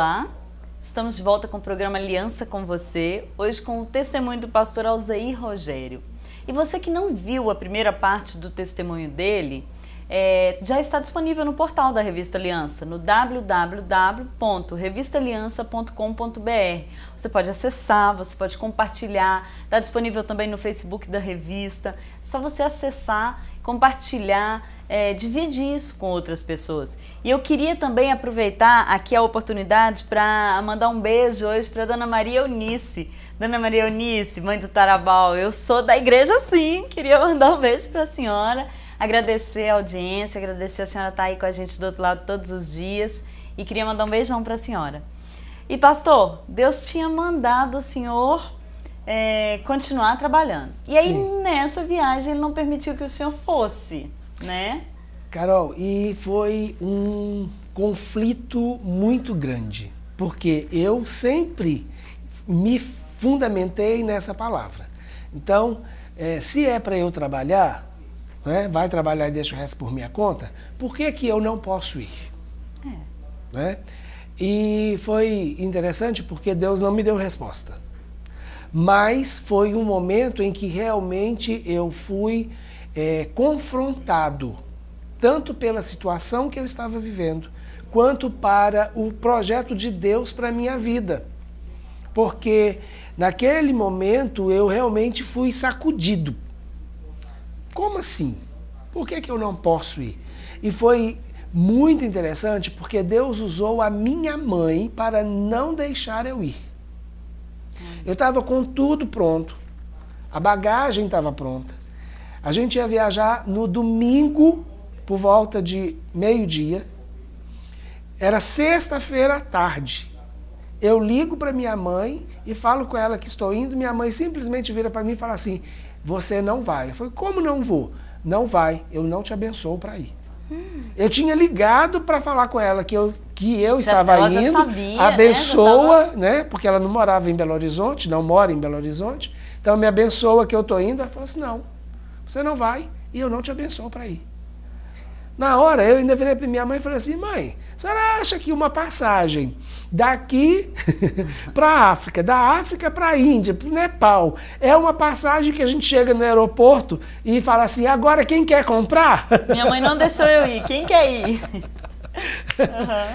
Olá, estamos de volta com o programa Aliança com Você, hoje com o testemunho do pastor Alzair Rogério. E você que não viu a primeira parte do testemunho dele, já está disponível no portal da Revista Aliança, no www.revistaaliança.com.br. Você pode acessar, você pode compartilhar, está disponível também no Facebook da revista. É só você acessar, compartilhar, dividir isso com outras pessoas. E eu queria também aproveitar aqui a oportunidade para mandar um beijo hoje para Dona Maria Eunice. Dona Maria Eunice, mãe do Tarabal, eu sou da igreja sim, queria mandar um beijo para a senhora. Agradecer a audiência, agradecer a senhora estar aí com a gente do outro lado todos os dias e queria mandar um beijão para a senhora. E pastor, Deus tinha mandado o senhor continuar trabalhando. E aí nessa viagem ele não permitiu que o senhor fosse, né? Carol, e foi um conflito muito grande, porque eu sempre me fundamentei nessa palavra. Então, se é para eu trabalhar, né, vai trabalhar e deixa o resto por minha conta, por que que eu não posso ir? Né? E foi interessante porque Deus não me deu resposta. Mas foi um momento em que realmente eu fui confrontado, tanto pela situação que eu estava vivendo, quanto para o projeto de Deus para a minha vida. Porque naquele momento eu realmente fui sacudido. Como assim? Por que que eu não posso ir? E foi muito interessante porque Deus usou a minha mãe para não deixar eu ir. Eu estava com tudo pronto, a bagagem estava pronta. A gente ia viajar no domingo por volta de meio-dia. Era sexta-feira à tarde. Eu ligo para minha mãe e falo com ela que estou indo. Minha mãe simplesmente vira para mim e fala assim: você não vai. Eu falei: como não vou? Não vai, eu não te abençoo para ir. Eu tinha ligado para falar com ela que eu estava indo, já sabia, abençoa, né? Porque ela não morava em Belo Horizonte, não mora em Belo Horizonte. Então me abençoa que eu estou indo. Ela falou assim: não, você não vai e eu não te abençoo para ir. Na hora, eu ainda virei para minha mãe e falei assim: mãe, a senhora acha que uma passagem daqui para a África, da África para a Índia, para o Nepal, é uma passagem que a gente chega no aeroporto e fala assim: agora quem quer comprar? Minha mãe não deixou eu ir, quem quer ir?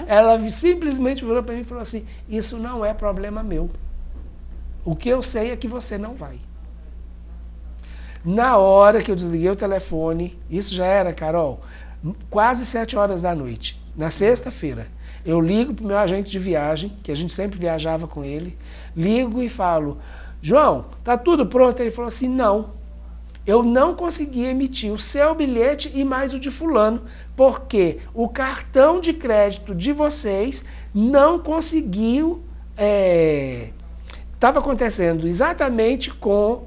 Ela simplesmente virou para mim e falou assim: isso não é problema meu. O que eu sei é que você não vai. Na hora que eu desliguei o telefone, isso já era, Carol, quase 7 horas da noite, na sexta-feira. Eu ligo para o meu agente de viagem, que a gente sempre viajava com ele, ligo e falo: João, tá tudo pronto? Ele falou assim: não, eu não consegui emitir o seu bilhete e mais o de fulano, porque o cartão de crédito de vocês não conseguiu. Estava acontecendo exatamente com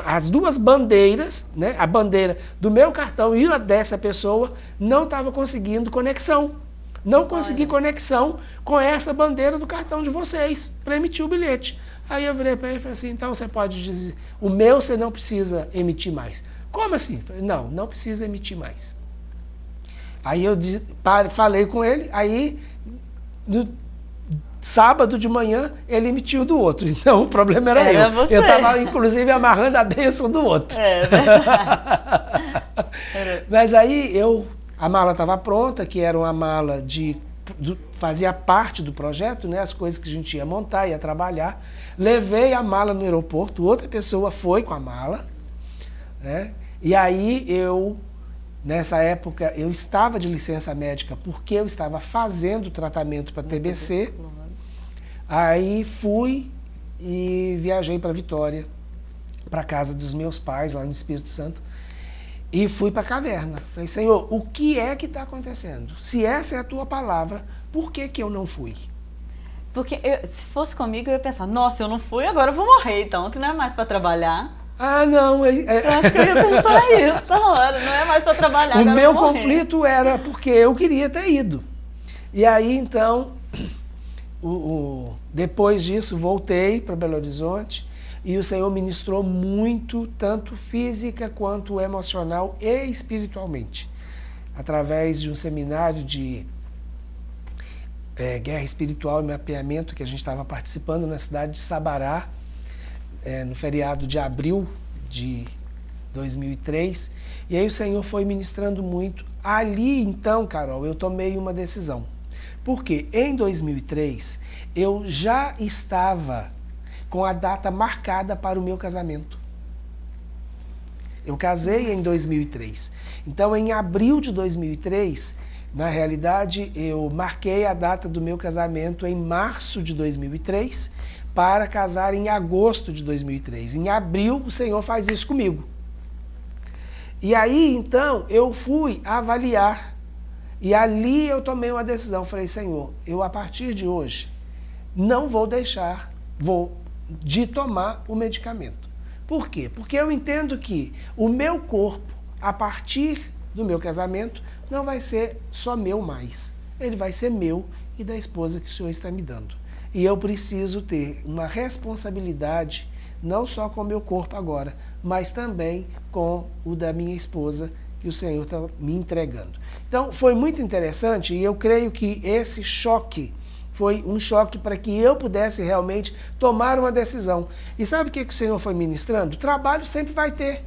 as duas bandeiras, né? A bandeira do meu cartão e a dessa pessoa não estava conseguindo conexão. Não consegui conexão com essa bandeira do cartão de vocês para emitir o bilhete. Aí eu virei para ele e falei assim: então você pode dizer, o meu você não precisa emitir mais. Como assim? Eu falei: não precisa emitir mais. Aí eu falei com ele, aí no sábado de manhã ele emitiu do outro. Então o problema era eu. Você. Eu estava inclusive amarrando a bênção do outro. É verdade. Mas aí a mala estava pronta, que era uma mala fazia parte do projeto, né? As coisas que a gente ia montar, ia trabalhar. Levei a mala no aeroporto, outra pessoa foi com a mala, né? E aí nessa época, eu estava de licença médica porque eu estava fazendo tratamento para TBC. Aí fui e viajei para Vitória, para casa dos meus pais, lá no Espírito Santo. E fui para a caverna. Falei: Senhor, o que é que está acontecendo? Se essa é a tua palavra, por que que eu não fui? Porque se fosse comigo, eu ia pensar: nossa, eu não fui, agora eu vou morrer, então, que não é mais para trabalhar. Ah, não. Eu acho que eu ia pensar isso na hora, não é mais para trabalhar, o agora meu eu vou morrer. conflito era porque eu queria ter ido. E aí, então, depois disso, voltei para Belo Horizonte. E o Senhor ministrou muito, tanto física quanto emocional e espiritualmente, através de um seminário de Guerra Espiritual e Mapeamento, que a gente estava participando na cidade de Sabará, no feriado de abril de 2003. E aí o Senhor foi ministrando muito. Ali, então, Carol, eu tomei uma decisão. Porque em 2003, eu já estava com a data marcada para o meu casamento. Eu casei em 2003. Então, em abril de 2003, na realidade, eu marquei a data do meu casamento em março de 2003 para casar em agosto de 2003. Em abril, o Senhor faz isso comigo. E aí, então, eu fui avaliar. E ali eu tomei uma decisão. Falei, Senhor, eu a partir de hoje não vou deixar de tomar o medicamento. Por quê? Porque eu entendo que o meu corpo, a partir do meu casamento, não vai ser só meu mais. Ele vai ser meu e da esposa que o Senhor está me dando. E eu preciso ter uma responsabilidade, não só com o meu corpo agora, mas também com o da minha esposa, que o Senhor está me entregando. Então, foi muito interessante e eu creio que esse choque foi um choque para que eu pudesse realmente tomar uma decisão. E sabe o que o Senhor foi ministrando? Trabalho sempre vai ter.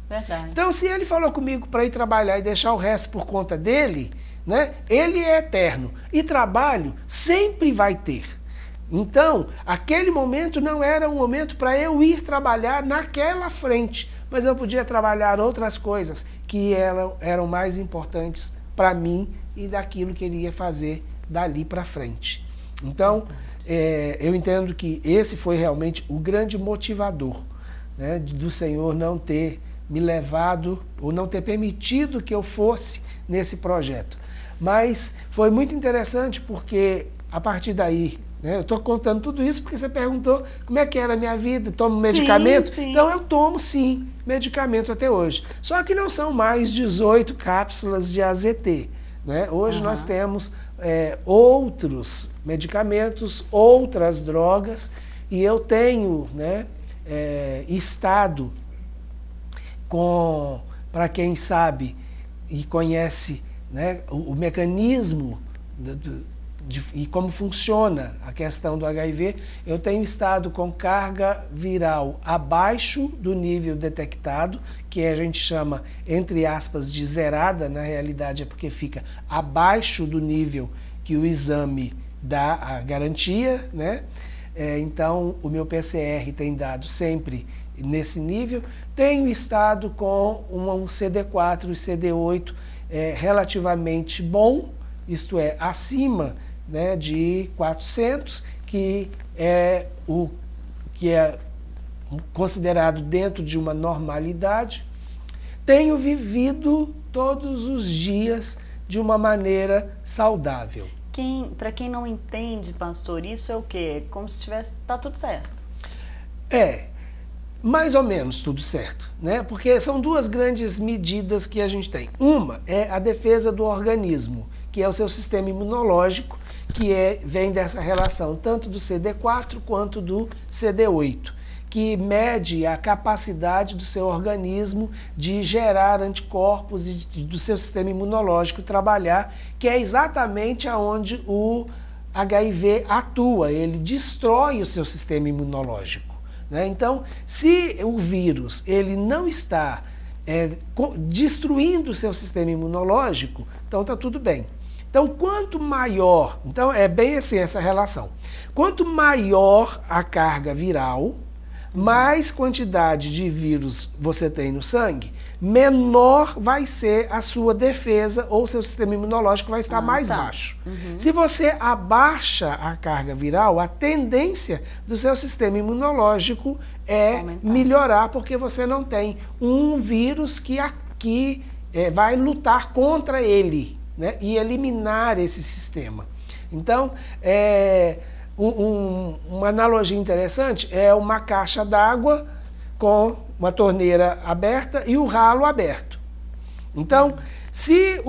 Verdade. Então, se ele falou comigo para ir trabalhar e deixar o resto por conta dele, né, ele é eterno. E trabalho sempre vai ter. Então, aquele momento não era um momento para eu ir trabalhar naquela frente, mas eu podia trabalhar outras coisas que eram mais importantes para mim e daquilo que ele ia fazer dali para frente. Então, eu entendo que esse foi realmente o grande motivador, né, do Senhor não ter me levado ou não ter permitido que eu fosse nesse projeto. Mas foi muito interessante porque a partir daí, né, eu estou contando tudo isso porque você perguntou como é que era a minha vida, tomo medicamento? Sim. Então eu tomo sim medicamento até hoje. Só que não são mais 18 cápsulas de AZT. Né? Hoje nós temos outros medicamentos, outras drogas, e eu tenho, né, estado com, para quem sabe e conhece, né, o mecanismo e como funciona a questão do HIV, eu tenho estado com carga viral abaixo do nível detectado, que a gente chama, entre aspas, de zerada, na realidade é porque fica abaixo do nível que o exame dá a garantia, né? Então, o meu PCR tem dado sempre nesse nível. Tenho estado com um CD4 e CD8 relativamente bom, isto é, acima, né, de 400, que é o que é considerado dentro de uma normalidade. Tenho vivido todos os dias de uma maneira saudável. Para quem não entende, pastor, isso é o quê? Como se tivesse, tá tudo certo. Mais ou menos tudo certo, né? Porque são duas grandes medidas que a gente tem. Uma é a defesa do organismo, que é o seu sistema imunológico, que vem dessa relação tanto do CD4 quanto do CD8, que mede a capacidade do seu organismo de gerar anticorpos e do seu sistema imunológico trabalhar, que é exatamente aonde o HIV atua, ele destrói o seu sistema imunológico. Né? Então, se o vírus ele não está destruindo o seu sistema imunológico, então está tudo bem. Então, quanto maior, então é bem assim essa relação, quanto maior a carga viral, mais quantidade de vírus você tem no sangue, menor vai ser a sua defesa ou seu sistema imunológico vai estar mais baixo. Se você abaixa a carga viral, a tendência do seu sistema imunológico é melhorar, porque você não tem um vírus que vai lutar contra ele, né, e eliminar esse sistema. Então, uma analogia interessante é uma caixa d'água com uma torneira aberta e o ralo aberto. Então, se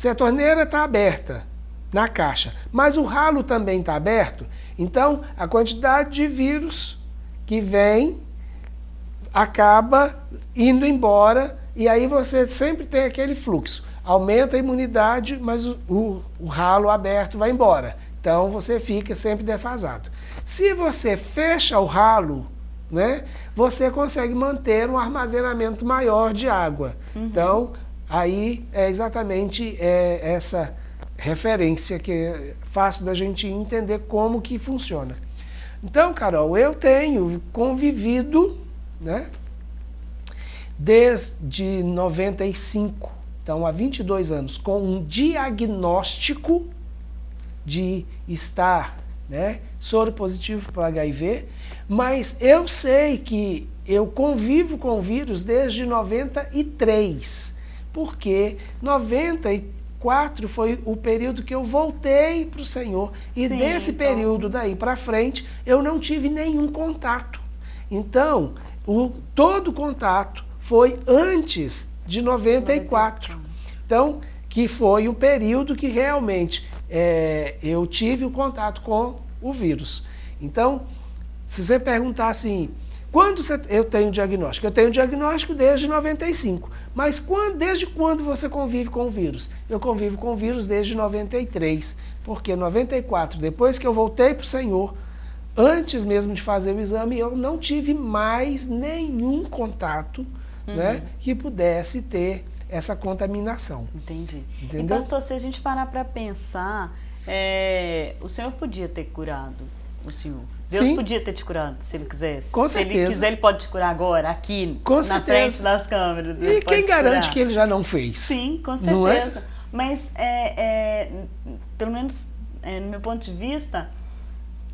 a torneira está aberta na caixa, mas o ralo também está aberto, então a quantidade de vírus que vem acaba indo embora e aí você sempre tem aquele fluxo. aumenta a imunidade, mas o ralo aberto vai embora. Então você fica sempre defasado. Se você fecha o ralo, né, você consegue manter um armazenamento maior de água. Então, aí é exatamente essa referência que é fácil da gente entender como que funciona. Então, Carol, eu tenho convivido, né, desde 95, então há 22 anos, com um diagnóstico de estar, né, soro positivo para HIV, mas eu sei que eu convivo com o vírus desde 93, porque 94 foi o período que eu voltei para o Senhor, e Sim, desse período daí para frente eu não tive nenhum contato. Então, todo contato foi antes de 94. Então, que foi um período que realmente eu tive o contato com o vírus. Então, se você perguntar assim, quando eu tenho diagnóstico? Eu tenho diagnóstico desde 95. Mas desde quando você convive com o vírus? Eu convivo com o vírus desde 93. Porque 94, depois que eu voltei para o Senhor, antes mesmo de fazer o exame, eu não tive mais nenhum contato, né, que pudesse ter essa contaminação. Entendi. Entendeu? E, pastor, se a gente parar para pensar, o Senhor podia ter curado o senhor. Deus Sim. podia ter te curado, se Ele quisesse. Com se certeza. Ele quiser, Ele pode te curar agora, aqui, Com na certeza. frente das câmeras. E Ele quem pode te garante curar. que Ele já não fez? Sim, com Não é? certeza. Mas, pelo menos no meu ponto de vista,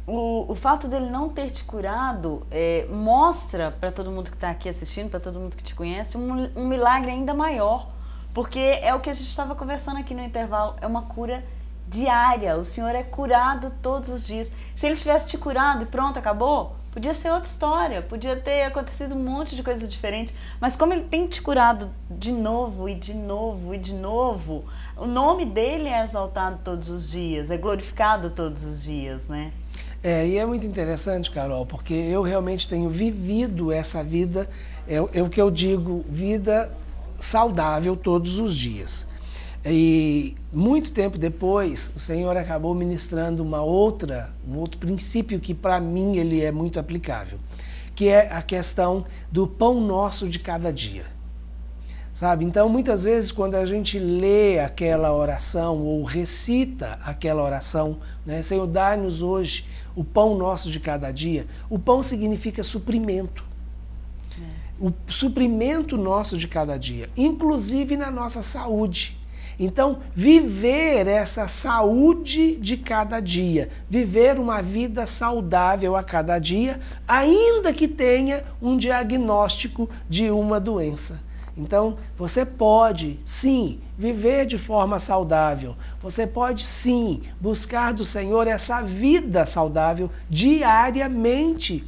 o fato dele não ter te curado mostra para todo mundo que está aqui assistindo, para todo mundo que te conhece, um milagre ainda maior. Porque é o que a gente estava conversando aqui no intervalo, é uma cura diária. O Senhor é curado todos os dias. Se Ele tivesse te curado e pronto, acabou, podia ser outra história, podia ter acontecido um monte de coisa diferente. Mas como Ele tem te curado de novo e de novo e de novo, o nome dEle é exaltado todos os dias, é glorificado todos os dias, né? E é muito interessante, Carol, porque eu realmente tenho vivido essa vida, é o que eu digo, vida saudável todos os dias. E muito tempo depois, o Senhor acabou ministrando um outro princípio que para mim ele é muito aplicável, que é a questão do pão nosso de cada dia. Sabe? Então, muitas vezes, quando a gente lê aquela oração ou recita aquela oração, né, Senhor, dai-nos hoje o pão nosso de cada dia, o pão significa suprimento. O suprimento nosso de cada dia, inclusive na nossa saúde. Então, viver essa saúde de cada dia, viver uma vida saudável a cada dia, ainda que tenha um diagnóstico de uma doença. Então, você pode, sim, viver de forma saudável. Você pode, sim, buscar do Senhor essa vida saudável diariamente,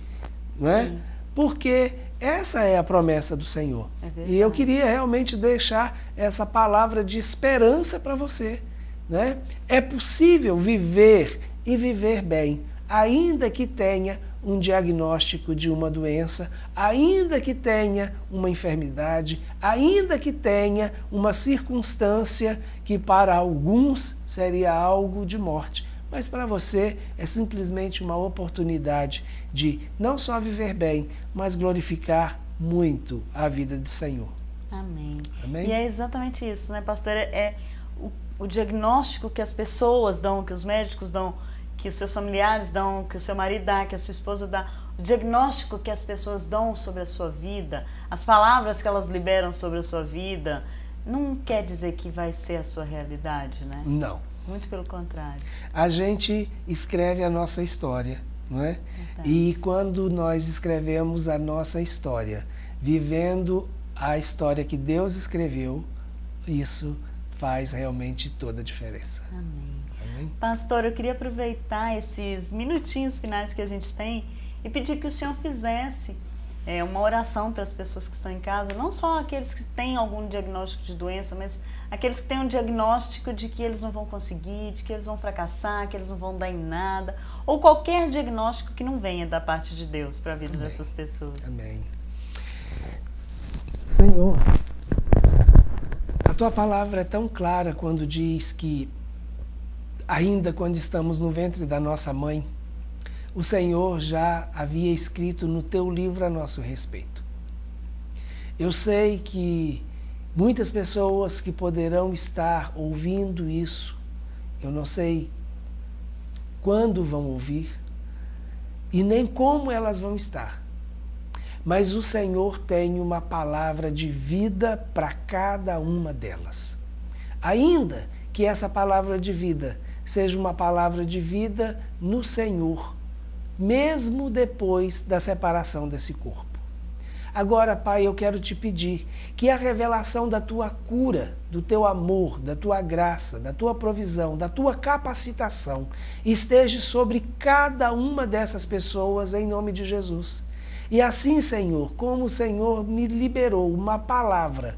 não é? Sim. Porque essa é a promessa do Senhor. E eu queria realmente deixar essa palavra de esperança para você, né? É possível viver e viver bem, ainda que tenha um diagnóstico de uma doença, ainda que tenha uma enfermidade, ainda que tenha uma circunstância que para alguns seria algo de morte. Mas para você é simplesmente uma oportunidade de não só viver bem, mas glorificar muito a vida do Senhor. Amém. Amém? E é exatamente isso, né, pastor? O diagnóstico que as pessoas dão, que os médicos dão, que os seus familiares dão, que o seu marido dá, que a sua esposa dá, o diagnóstico que as pessoas dão sobre a sua vida, as palavras que elas liberam sobre a sua vida, não quer dizer que vai ser a sua realidade, né? Não. Muito pelo contrário. A gente escreve a nossa história, não é? Verdade. E quando nós escrevemos a nossa história, vivendo a história que Deus escreveu, isso faz realmente toda a diferença. Amém. Amém? Pastor, eu queria aproveitar esses minutinhos finais que a gente tem e pedir que o Senhor fizesse uma oração para as pessoas que estão em casa, não só aqueles que têm algum diagnóstico de doença, mas aqueles que têm um diagnóstico de que eles não vão conseguir, de que eles vão fracassar, que eles não vão dar em nada, ou qualquer diagnóstico que não venha da parte de Deus para a vida dessas pessoas. Amém. Senhor, a tua palavra é tão clara quando diz que, ainda quando estamos no ventre da nossa mãe, o Senhor já havia escrito no teu livro a nosso respeito. Eu sei que muitas pessoas que poderão estar ouvindo isso, eu não sei quando vão ouvir e nem como elas vão estar. Mas o Senhor tem uma palavra de vida para cada uma delas. Ainda que essa palavra de vida seja uma palavra de vida no Senhor, mesmo depois da separação desse corpo. Agora, Pai, eu quero te pedir que a revelação da tua cura, do teu amor, da tua graça, da tua provisão, da tua capacitação esteja sobre cada uma dessas pessoas em nome de Jesus. E assim, Senhor, como o Senhor me liberou uma palavra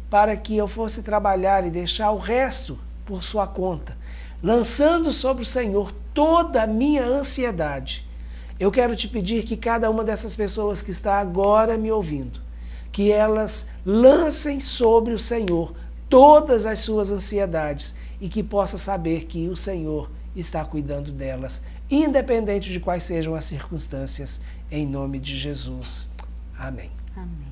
para que eu fosse trabalhar e deixar o resto por sua conta, lançando sobre o Senhor toda a minha ansiedade, eu quero te pedir que cada uma dessas pessoas que está agora me ouvindo, que elas lancem sobre o Senhor todas as suas ansiedades e que possa saber que o Senhor está cuidando delas, independente de quais sejam as circunstâncias, em nome de Jesus. Amém. Amém.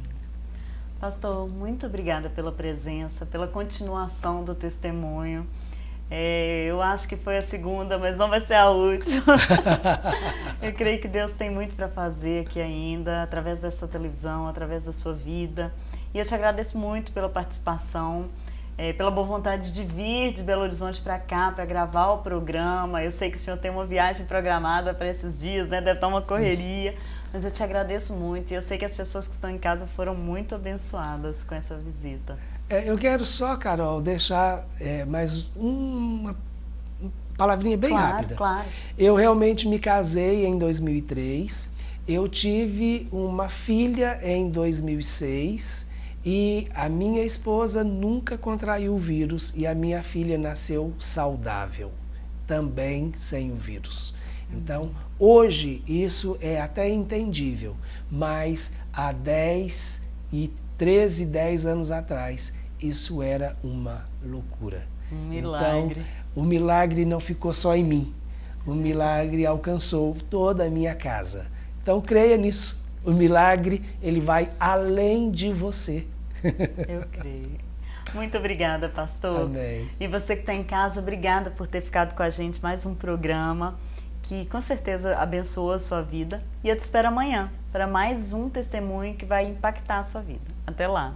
Pastor, muito obrigada pela presença, pela continuação do testemunho. Eu acho que foi a segunda, mas não vai ser a última. Eu creio que Deus tem muito para fazer aqui ainda, através dessa televisão, através da sua vida. E eu te agradeço muito pela participação, pela boa vontade de vir de Belo Horizonte para cá, para gravar o programa. Eu sei que o senhor tem uma viagem programada para esses dias, né? Deve estar uma correria, mas eu te agradeço muito. E eu sei que as pessoas que estão em casa foram muito abençoadas com essa visita. Eu quero só, Carol, deixar mais uma palavrinha bem rápida. Claro. Eu realmente me casei em 2003, eu tive uma filha em 2006 e a minha esposa nunca contraiu o vírus e a minha filha nasceu saudável, também sem o vírus. Então, hoje isso é até entendível, mas há 10 anos atrás, isso era uma loucura. Um milagre. Então, o milagre não ficou só em mim. O milagre alcançou toda a minha casa. Então, creia nisso. O milagre, ele vai além de você. Eu creio. Muito obrigada, pastor. Amém. E você que está em casa, obrigada por ter ficado com a gente mais um programa que com certeza abençoa a sua vida. E eu te espero amanhã para mais um testemunho que vai impactar a sua vida. Até lá.